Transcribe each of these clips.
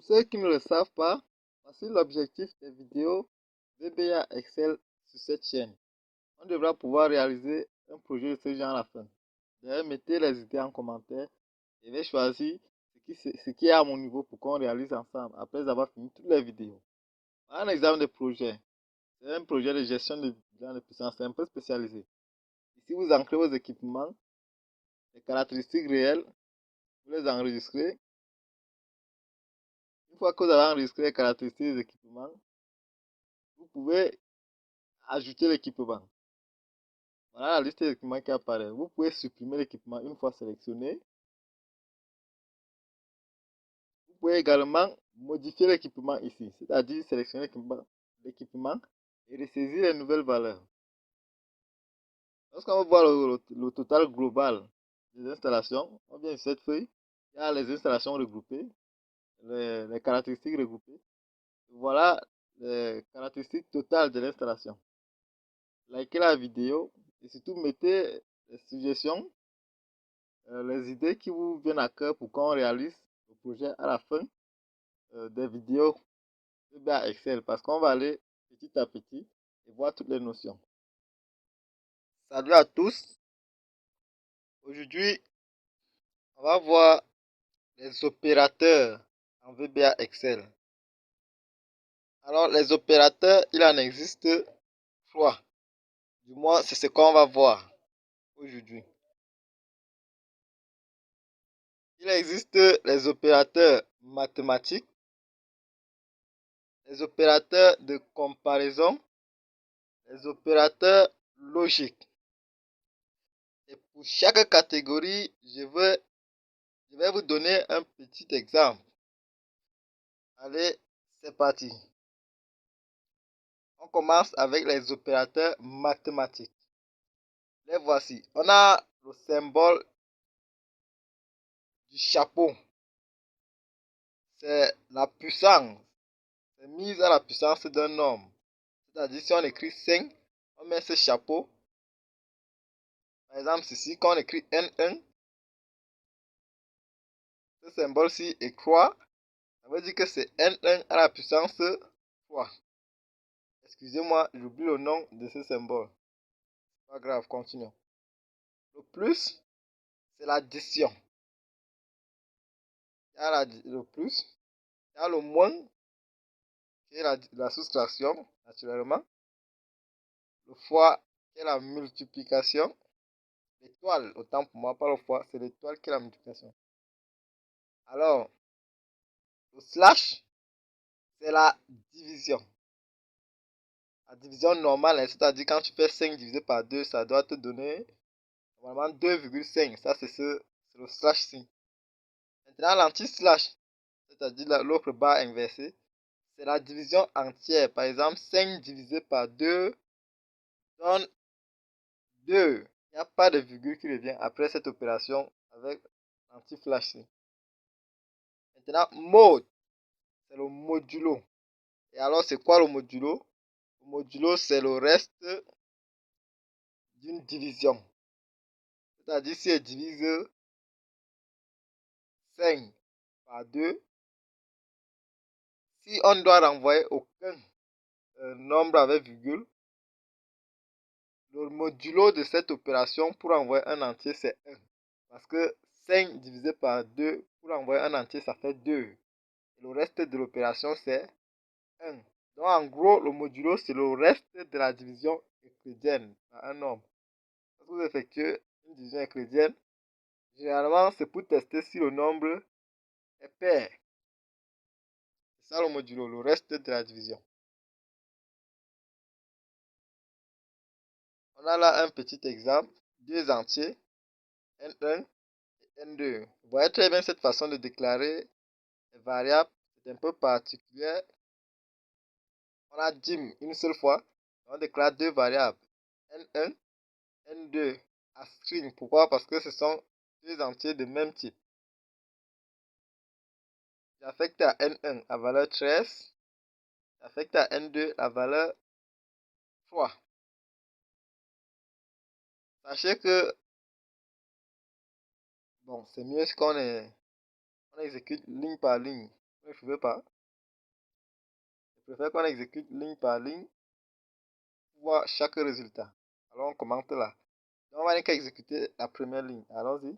ceux qui ne le savent pas, voici l'objectif des vidéos VBA Excel sur cette chaîne. On devra pouvoir réaliser un projet de ce genre à la fin. D'ailleurs, mettez les idées en commentaire et je vais choisir ce qui est à mon niveau pour qu'on réalise ensemble après avoir fini toutes les vidéos. Un exemple de projet. C'est un projet de gestion de bilan de puissance, c'est un peu spécialisé. Ici, vous ancrez vos équipements, les caractéristiques réelles, vous les enregistrez. Une fois que vous avez enregistré les caractéristiques des équipements, vous pouvez ajouter l'équipement. Voilà la liste des équipements qui apparaît. Vous pouvez supprimer l'équipement une fois sélectionné. Vous pouvez également modifier l'équipement ici, c'est-à-dire sélectionner l'équipement et ressaisir les nouvelles valeurs. Lorsqu'on va voir le total global des installations, on vient sur cette feuille, il y a les installations regroupées, les caractéristiques regroupées. Voilà les caractéristiques totales de l'installation. Likez la vidéo et surtout mettez les suggestions, les idées qui vous viennent à cœur pour qu'on réalise le projet à la fin des vidéos de Excel, parce qu'on va aller petit à petit et voir toutes les notions. Salut à tous. Aujourd'hui, on va voir les opérateurs en VBA Excel. Alors, les opérateurs, il en existe 3. Du moins, c'est ce qu'on va voir aujourd'hui. Il existe les opérateurs mathématiques, les opérateurs de comparaison, les opérateurs logiques. Et pour chaque catégorie, je vais vous donner un petit exemple. Allez, c'est parti. On commence avec les opérateurs mathématiques. Les voici. On a le symbole du chapeau. C'est la puissance. C'est mise à la puissance d'un nombre. C'est-à-dire, si on écrit 5, on met ce chapeau. Par exemple, ici, quand on écrit N1, ce symbole-ci est croix. Ça veut dire que c'est N1 à la puissance 3. Excusez-moi, j'oublie le nom de ce symbole. Pas grave, continuons. Le plus, c'est l'addition. Il y a le plus. Il y a le moins, qui est la soustraction, naturellement. Le fois, qui est la multiplication. L'étoile, autant pour moi, pas le fois, c'est l'étoile qui est la multiplication. Alors, le slash, c'est la division. La division normale, hein, c'est-à-dire quand tu fais 5 divisé par 2, ça doit te donner normalement 2,5. Ça, c'est le slash-ci. Maintenant, l'anti-slash, c'est-à-dire l'autre barre inversée, c'est la division entière. Par exemple, 5 divisé par 2 donne 2. Il n'y a pas de virgule qui revient après cette opération avec l'anti-flash. Maintenant, mode, c'est le modulo. Et alors, c'est quoi le modulo? Le modulo, c'est le reste d'une division. C'est-à-dire, si elle divise 5 par 2, si on ne doit renvoyer aucun nombre avec virgule, le modulo de cette opération pour envoyer un entier, c'est 1. Parce que 5 divisé par 2, pour envoyer un entier, ça fait 2. Et le reste de l'opération, c'est 1. Donc, en gros, le modulo, c'est le reste de la division euclidienne à un nombre. Quand vous effectuez une division euclidienne, généralement, c'est pour tester si le nombre est pair. C'est ça le modulo, le reste de la division. On a là un petit exemple, deux entiers, N1 et N2. Vous voyez très bien cette façon de déclarer les variables, c'est un peu particulier. On a dim une seule fois, on déclare deux variables, N1, N2, à string. Pourquoi? Parce que ce sont deux entiers de même type. J'affecte à N1 la valeur 13, j'affecte à N2 la valeur 3. Sachez que, bon, c'est mieux qu'on exécute ligne par ligne. Vous ne trouvez pas? Je préfère qu'on exécute ligne par ligne pour voir chaque résultat. Alors on commente là. Donc on va dire qu'à exécuter la première ligne. Allons-y.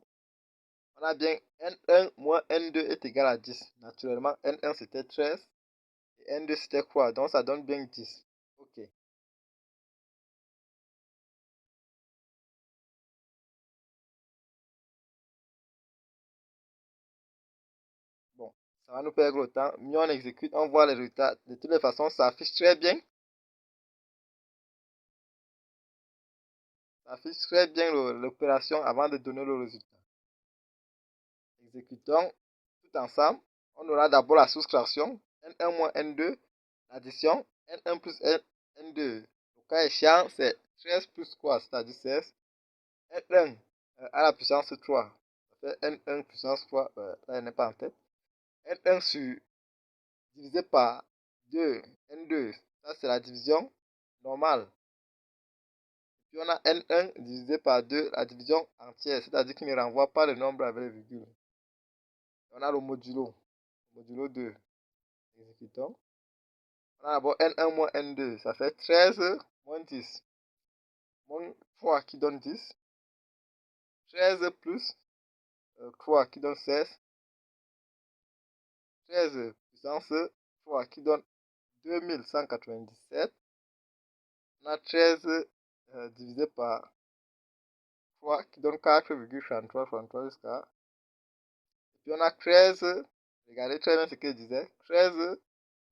On a bien N1 moins N2 est égal à 10. Naturellement, N1 c'était 13 et N2 c'était quoi? Donc ça donne bien 10. Ok. Bon, ça va nous perdre le temps. Mieux on exécute, on voit les résultats. De toutes les façons, ça affiche très bien. Ça affiche très bien l'opération avant de donner le résultat. Exécutons tout ensemble. On aura d'abord la soustraction. N1 moins N2. L'addition. N1 plus N2. Le cas échéant, c'est 13 plus quoi? C'est-à-dire 16. N1 à la puissance 3. Ça fait N1 puissance 3. Là, elle n'est pas en tête. N1 divisé par 2. N2. Ça, c'est la division normale. Puis on a N1 divisé par 2, la division entière, c'est-à-dire qu'il ne renvoie pas le nombre avec les virgules. On a le modulo 2. Exécutons. On a d'abord N1 moins N2, ça fait 13 moins 10. Moins 3 qui donne 10. 13 plus 3 qui donne 16. 13 puissance 3 qui donne 2197. On a 13 divisé par 3 qui donne 4,33 jusqu'à. Et puis on a 13, regardez très bien ce que je disais, 13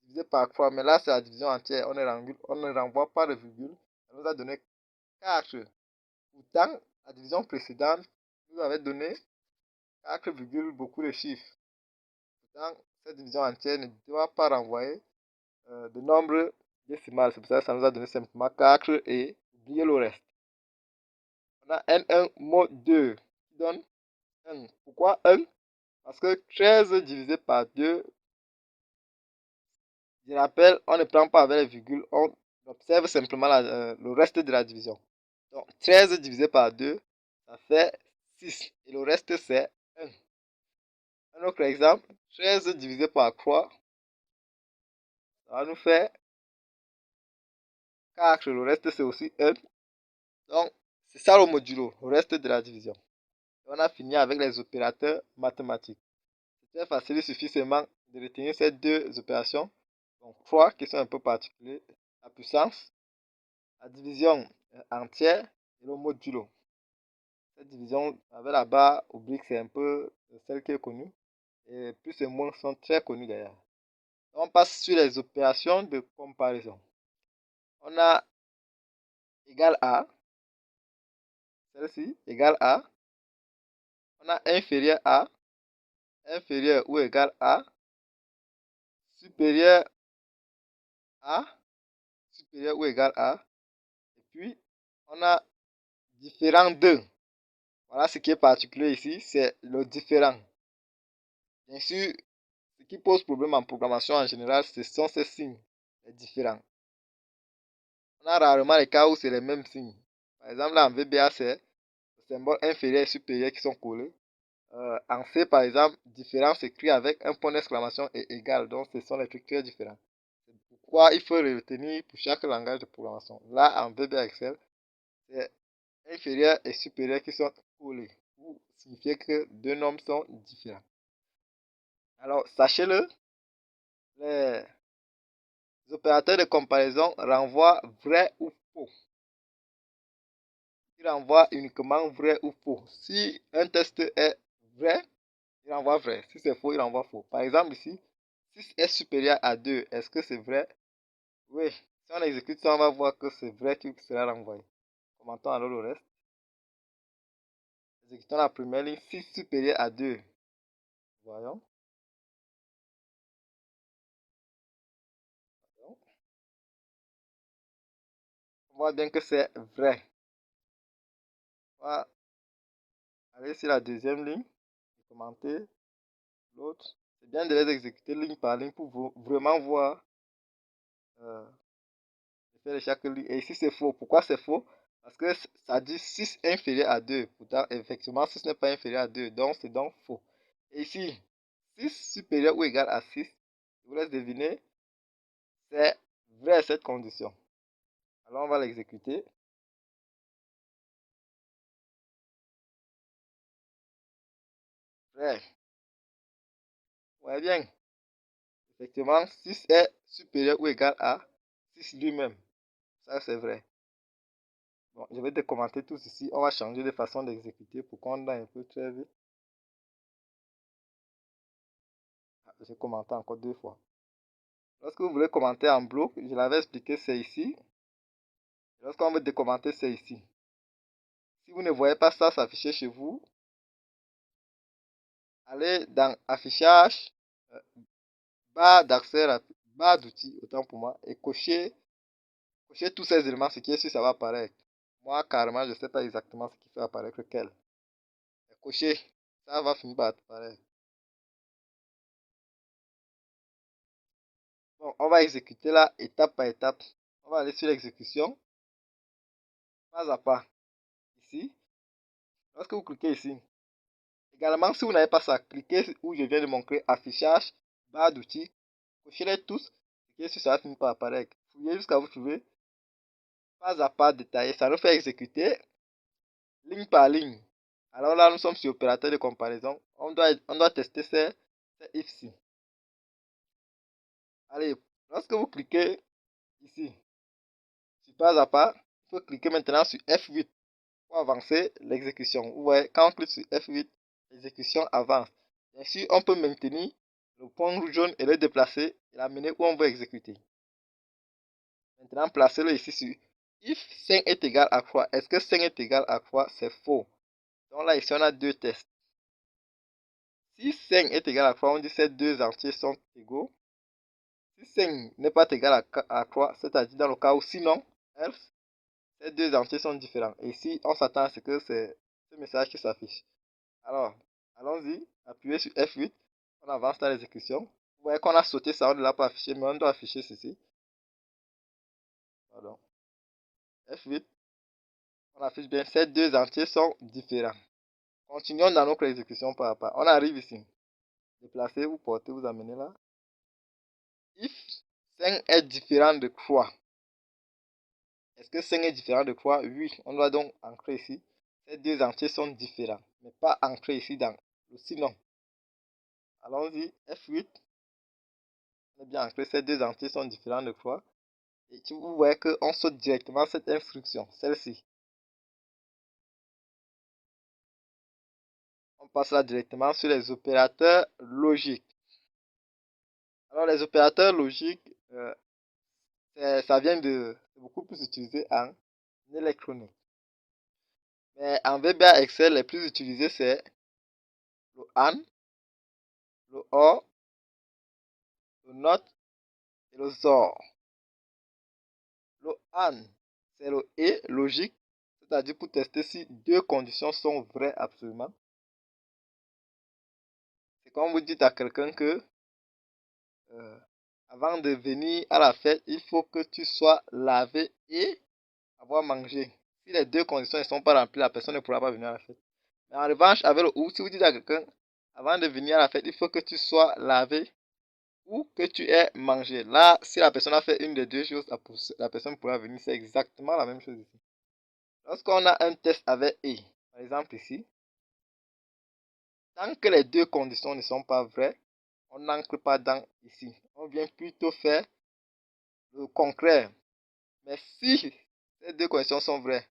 divisé par 3, mais là c'est la division entière, on ne renvoie pas de virgule, ça nous a donné 4. Pourtant, la division précédente nous avait donné 4, beaucoup de chiffres. Pourtant, cette division entière ne doit pas renvoyer de nombre décimal, c'est pour ça que ça nous a donné simplement 4 et oubliez le reste. On a N1 mod 2 qui donne 1. Pourquoi 1? Parce que 13 divisé par 2, je rappelle, on ne prend pas avec les virgules, on observe simplement le reste de la division. Donc 13 divisé par 2, ça fait 6. Et le reste, c'est 1. Un autre exemple, 13 divisé par 3, ça va nous faire 4. Le reste, c'est aussi 1. Donc, c'est ça le modulo, le reste de la division. Et on a fini avec les opérateurs mathématiques. C'est très facile, il suffit seulement de retenir ces deux opérations. Donc, 3 qui sont un peu particuliers. La puissance, la division entière et le modulo. Cette division avec la barre oblique, c'est un peu celle qui est connue. Et plus et moins sont très connus d'ailleurs. On passe sur les opérations de comparaison. On a égal à, celle-ci, égal à. On a inférieur à, inférieur ou égal à, supérieur à, supérieur ou égal à. Et puis, on a différent de. Voilà ce qui est particulier ici, c'est le différent. Bien sûr, ce qui pose problème en programmation en général, ce sont ces signes, les différents. On a rarement les cas où c'est les mêmes signes. Par exemple, là en VBA, c'est le symbole inférieur et supérieur qui sont collés. En C, par exemple, différent s'écrit avec un point d'exclamation et égal. Donc, ce sont les trucs très différents. C'est pourquoi il faut le retenir pour chaque langage de programmation. Là, en VBA Excel, c'est inférieur et supérieur qui sont collés. Pour signifier que deux nombres sont différents. Alors, sachez-le, les opérateurs de comparaison renvoient vrai ou faux. Ils renvoient uniquement vrai ou faux. Si un test est vrai, il renvoie vrai. Si c'est faux, il renvoie faux. Par exemple, ici, 6 est supérieur à 2. Est-ce que c'est vrai? Oui. Si on exécute ça, on va voir que c'est vrai qu'il sera renvoyé. Commentons alors le reste. Exécutons la première ligne. 6 supérieur à 2. Voyons. On voit bien que c'est vrai. On va aller sur la deuxième ligne. Commenter l'autre. C'est bien de les exécuter ligne par ligne pour vraiment voir l'effet de chaque ligne. Et ici, c'est faux. Pourquoi c'est faux? Parce que ça dit 6 inférieur à 2. Pourtant, effectivement, 6 n'est pas inférieur à 2. Donc, c'est donc faux. Et ici, 6 supérieur ou égal à 6. Je vous laisse deviner. C'est vrai cette condition. Alors on va l'exécuter. Vrai. Ouais bien. Effectivement, 6 est supérieur ou égal à 6 lui-même. Ça c'est vrai. Bon, je vais décommenter tous ici. On va changer de façon d'exécuter pour qu'on aille un peu très vite. J'ai commenté encore 2 fois. Lorsque vous voulez commenter en bloc, je l'avais expliqué, c'est ici. Lorsqu'on veut décommenter, c'est ici. Si vous ne voyez pas ça s'afficher chez vous, allez dans affichage, barre d'accès, barre d'outils, autant pour moi, et cochez tous ces éléments, ce qui est sûr, ça va apparaître. Moi, carrément, je ne sais pas exactement ce qui fait apparaître lequel. Cochez, ça va finir par apparaître. Bon, on va exécuter là, étape par étape. On va aller sur l'exécution, pas à pas. Ici, lorsque vous cliquez ici, également, si vous n'avez pas ça, cliquez où je viens de montrer, affichage, barre d'outils, cochez-les tous, ce qui est sûr, ça va finir par apparaître. Fouillez jusqu'à vous trouver, pas à pas détaillé. Ça nous fait exécuter ligne par ligne. Alors là, nous sommes sur opérateur de comparaison. On doit tester ces if-ci. Allez, lorsque vous cliquez ici, sur pas à pas, il faut cliquer maintenant sur F8 pour avancer l'exécution. Vous voyez, quand on clique sur F8, l'exécution avance. Bien sûr, on peut maintenir le point rouge jaune et le déplacer et l'amener où on veut exécuter. Maintenant, placez-le ici sur if 5 est égal à quoi? Est-ce que 5 est égal à quoi? C'est faux. Donc là, ici, on a deux tests. Si 5 est égal à 3, on dit que ces deux entiers sont égaux. Si 5 n'est pas égal à 3, c'est-à-dire dans le cas où sinon, else, ces deux entiers sont différents. Et ici, on s'attend à ce que c'est ce message qui s'affiche. Alors, allons-y, appuyez sur F8, on avance dans l'exécution. Vous voyez qu'on a sauté ça, on ne l'a pas affiché, mais on doit afficher ceci. Pardon. F8, on affiche bien, ces deux entiers sont différents. Continuons dans notre exécution par pas. On arrive ici. Déplacez, vous portez, vous amenez là. If 5 est différent de 3. Est-ce que 5 est différent de 3? Oui, on doit donc ancrer ici. Ces deux entiers sont différents, mais pas ancrés ici dans le sinon. Allons-y, F8. On est bien ancré, ces deux entiers sont différents de 3. Et vous voyez qu'on saute directement cette instruction, celle-ci. On passe là directement sur les opérateurs logiques. Alors les opérateurs logiques, ça vient de beaucoup plus utilisé en électronique. Mais en VBA Excel, les plus utilisés, c'est le AND, le OR, le NOT et le XOR. Le AND, c'est le et logique, c'est-à-dire pour tester si deux conditions sont vraies absolument. C'est comme vous dites à quelqu'un que avant de venir à la fête, il faut que tu sois lavé et avoir mangé. Si les deux conditions ne sont pas remplies, la personne ne pourra pas venir à la fête. Mais en revanche, avec le ou, si vous dites à quelqu'un, avant de venir à la fête, il faut que tu sois lavé ou que tu aies mangé. Là, si la personne a fait une des deux choses, la personne pourra venir. C'est exactement la même chose ici. Lorsqu'on a un test avec et, par exemple ici, tant que les deux conditions ne sont pas vraies, on n'ancre pas dans ici. On vient plutôt faire le concret. Mais si ces deux conditions sont vraies,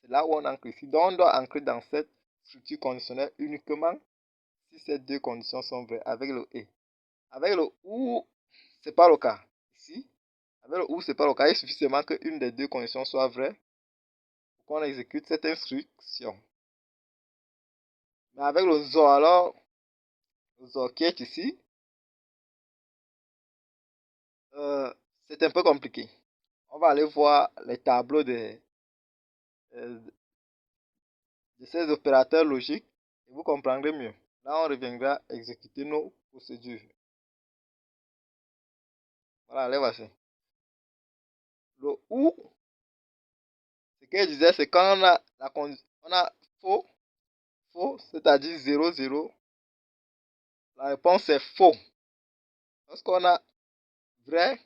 c'est là où on ancre ici. Donc on doit ancrer dans cette structure conditionnelle uniquement si ces deux conditions sont vraies avec le et. Avec le ou, c'est pas le cas. Ici, avec le ou, c'est pas le cas. Il suffit seulement qu'une des deux conditions soit vraie pour qu'on exécute cette instruction. Mais avec le XOR, alors, le XOR qui est ici, c'est un peu compliqué. On va aller voir les tableaux euh, de ces opérateurs logiques et vous comprendrez mieux. Là, on reviendra exécuter nos procédures. Voilà, allez, voici. Le ou, ce que je disais, c'est quand on a faux, c'est-à-dire 0, 0. La réponse est faux. Lorsqu'on a vrai,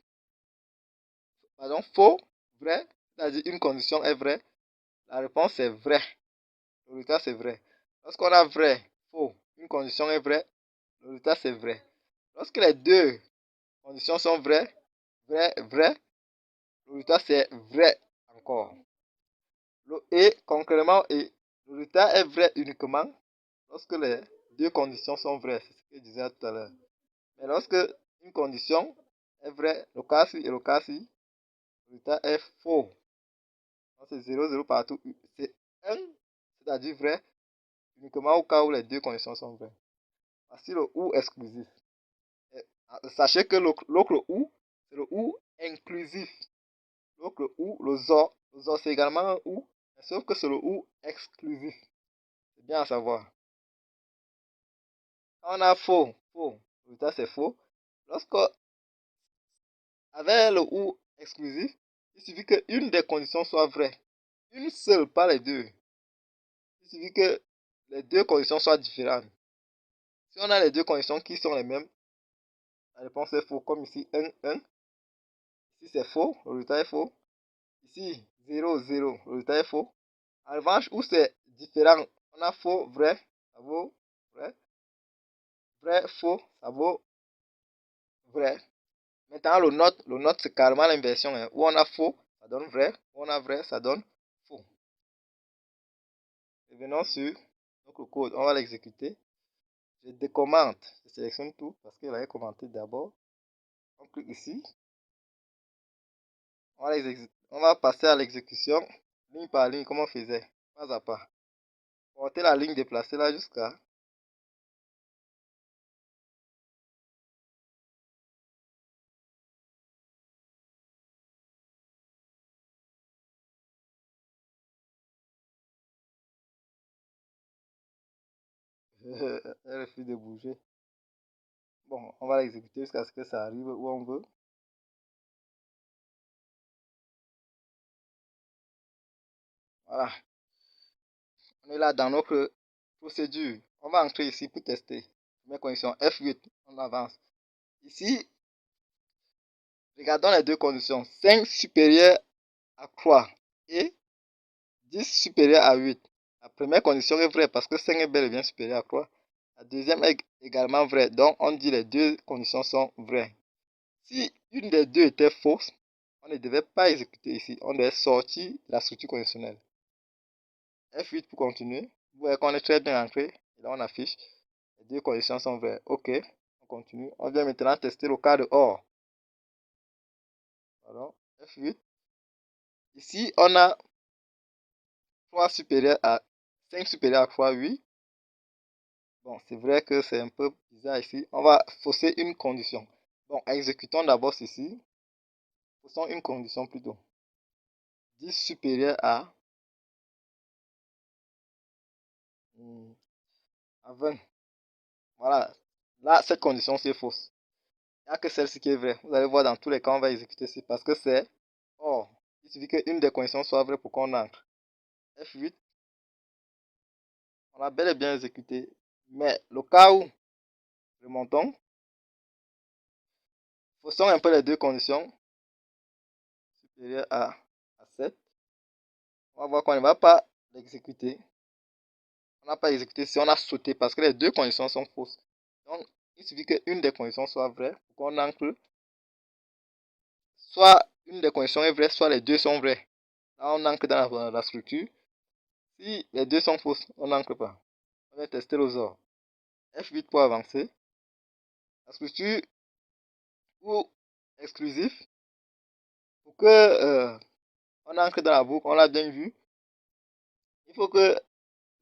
pardon, faux, vrai, c'est-à-dire une condition est vraie, la réponse est vrai. Le résultat c'est vrai. Lorsqu'on a vrai, faux, une condition est vraie, le résultat c'est vrai. Lorsque les deux conditions sont vraies, vrai, vrai, le résultat c'est vrai encore. Et concrètement, et le résultat est vrai uniquement lorsque les deux conditions sont vraies. C'est ce que je disais tout à l'heure. Mais lorsque une condition est vraie, le cas-ci et le cas-ci, le résultat est faux. Donc c'est 0, 0 partout. C'est 1, c'est-à-dire vrai, uniquement au cas où les deux conditions sont vraies. Voici le ou exclusif. Sachez que l'autre ou, c'est le ou inclusif. L'autre ou, le zo c'est également un ou, sauf que c'est le ou exclusif. C'est bien à savoir. Quand on a faux, faux, le résultat c'est faux. Lorsque, avec le ou exclusif, il suffit qu'une des conditions soit vraie. Une seule, pas les deux. Il suffit que les deux conditions soient différentes. Si on a les deux conditions qui sont les mêmes, la réponse est faux. Comme ici, 1, 1. Ici, c'est faux. Le résultat est faux. Ici, 0, 0. Le résultat est faux. En revanche, où c'est différent, on a faux, vrai, ça vaut vrai. Vrai, faux, ça vaut vrai. Maintenant, le note c'est carrément l'inversion. Hein. Où on a faux, ça donne vrai. Où on a vrai, ça donne faux. Revenons sur notre code. On va l'exécuter. Je décommente. Je sélectionne tout parce qu'il avait commenté d'abord. On clique ici. On va passer à l'exécution ligne par ligne comme on faisait, pas à pas. Porter la ligne déplacée là jusqu'à elle refuse de bouger. Bon, on va l'exécuter jusqu'à ce que ça arrive où on veut. Voilà. On est là dans notre procédure. On va entrer ici pour tester. Première condition F8, on avance. Ici, regardons les deux conditions. 5 supérieur à 3 et 10 supérieur à 8. La première condition est vraie parce que 5 est bel et bien supérieur à 3. La deuxième est également vraie. Donc, on dit les deux conditions sont vraies. Si une des deux était fausse, on ne devait pas exécuter ici. On devait sortir de la structure conditionnelle. F8 pour continuer. Vous voyez qu'on est très bien entré. Et là, on affiche. Les deux conditions sont vraies. OK. On continue. On vient maintenant tester le cas de OR. Pardon. F8. Ici, on a 3 supérieur à 5 supérieur à 3, 8. Bon, c'est vrai que c'est un peu bizarre ici. On va fausser une condition. Bon, exécutons d'abord ceci. Faussons une condition plutôt. 10 supérieur à 20. Voilà. Là, cette condition c'est fausse. Il n'y a que celle-ci qui est vraie. Vous allez voir dans tous les cas, on va exécuter ceci parce que c'est or. Il suffit qu'une des conditions soit vraie pour qu'on entre. F8. On a bel et bien exécuté. Mais le cas où, remontons, faussons un peu les deux conditions. Supérieur à 7. On va voir qu'on ne va pas l'exécuter. On n'a pas exécuté si on a sauté parce que les deux conditions sont fausses. Donc, il suffit qu'une des conditions soit vraie pour qu'on entre. Soit une des conditions est vraie, soit les deux sont vraies. Là, on entre dans la structure. Si les deux sont fausses, on n'entre pas. On va tester le OR. F8 pour avancer. La structure ou exclusif. Pour que on entre dans la boucle, on l'a bien vu. Il faut que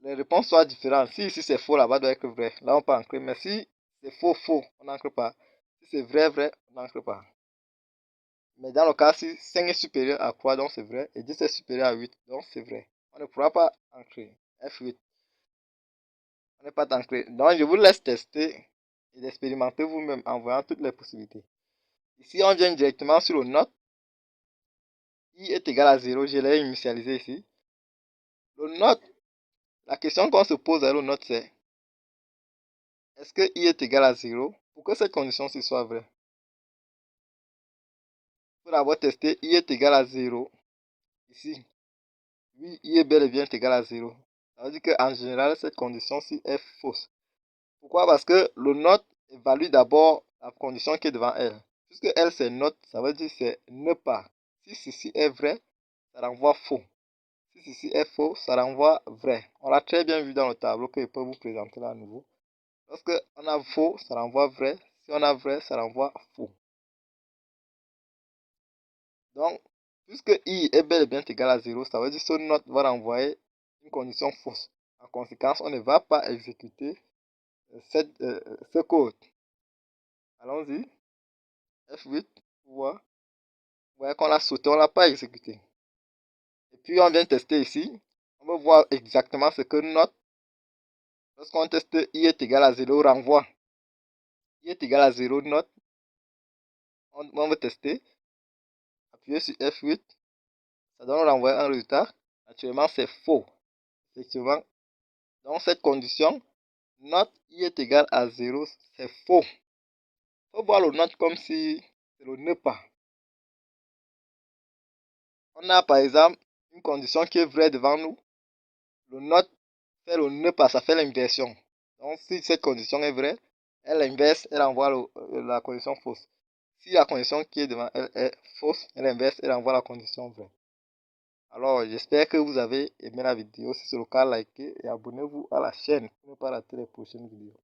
les réponses soient différentes. Si ici c'est faux, là-bas doit être vrai. Là, on peut entrer. Mais si c'est faux, faux, on n'entre pas. Si c'est vrai, vrai, on n'entre pas. Mais dans le cas, si 5 est supérieur à 3, donc c'est vrai. Et 10 est supérieur à 8, donc c'est vrai. On ne pourra pas entrer. F8. On n'est pas entré. Donc, je vous laisse tester et d'expérimenter vous-même en voyant toutes les possibilités. Ici, on vient directement sur le note. I est égal à 0. Je l'ai initialisé ici. Le note, la question qu'on se pose à le note, c'est est-ce que I est égal à 0 pour que cette condition-ci soit vraie? Pour avoir testé, i est égal à 0. Ici, oui, i est bel et bien égal à 0. Ça veut dire qu'en général, cette condition-ci est fausse. Pourquoi? Parce que le not évalue d'abord la condition qui est devant elle. Puisque elle, c'est not, ça veut dire c'est ne pas. Si ceci est vrai, ça renvoie faux. Si ceci est faux, ça renvoie vrai. On l'a très bien vu dans le tableau que je peux vous présenter là à nouveau. Lorsque on a faux, ça renvoie vrai. Si on a vrai, ça renvoie faux. Donc, puisque i est bel et bien égal à 0, ça veut dire que ce not va renvoyer une condition fausse. En conséquence, on ne va pas exécuter ce code. Allons-y. F8, vous voyez qu'on l'a sauté, on ne l'a pas exécuté. Et puis, on vient tester ici. On va voir exactement ce que not. Lorsqu'on teste i est égal à 0, renvoie. I est égal à 0, not. On va tester. Appuyez sur F8. Ça donne renvoyer un résultat. Actuellement, c'est faux. Effectivement. Donc, cette condition, not i est égal à 0, c'est faux. Il faut voir le not comme si c'est le ne pas. On a par exemple une condition qui est vraie devant nous. Le not fait le ne pas, ça fait l'inversion. Donc, si cette condition est vraie, elle inverse, elle envoie la condition fausse. Si la condition qui est devant elle est fausse, elle inverse, elle envoie la condition vraie. Alors, j'espère que vous avez aimé la vidéo. Si c'est le cas, likez et abonnez-vous à la chaîne pour ne pas rater les prochaines vidéos.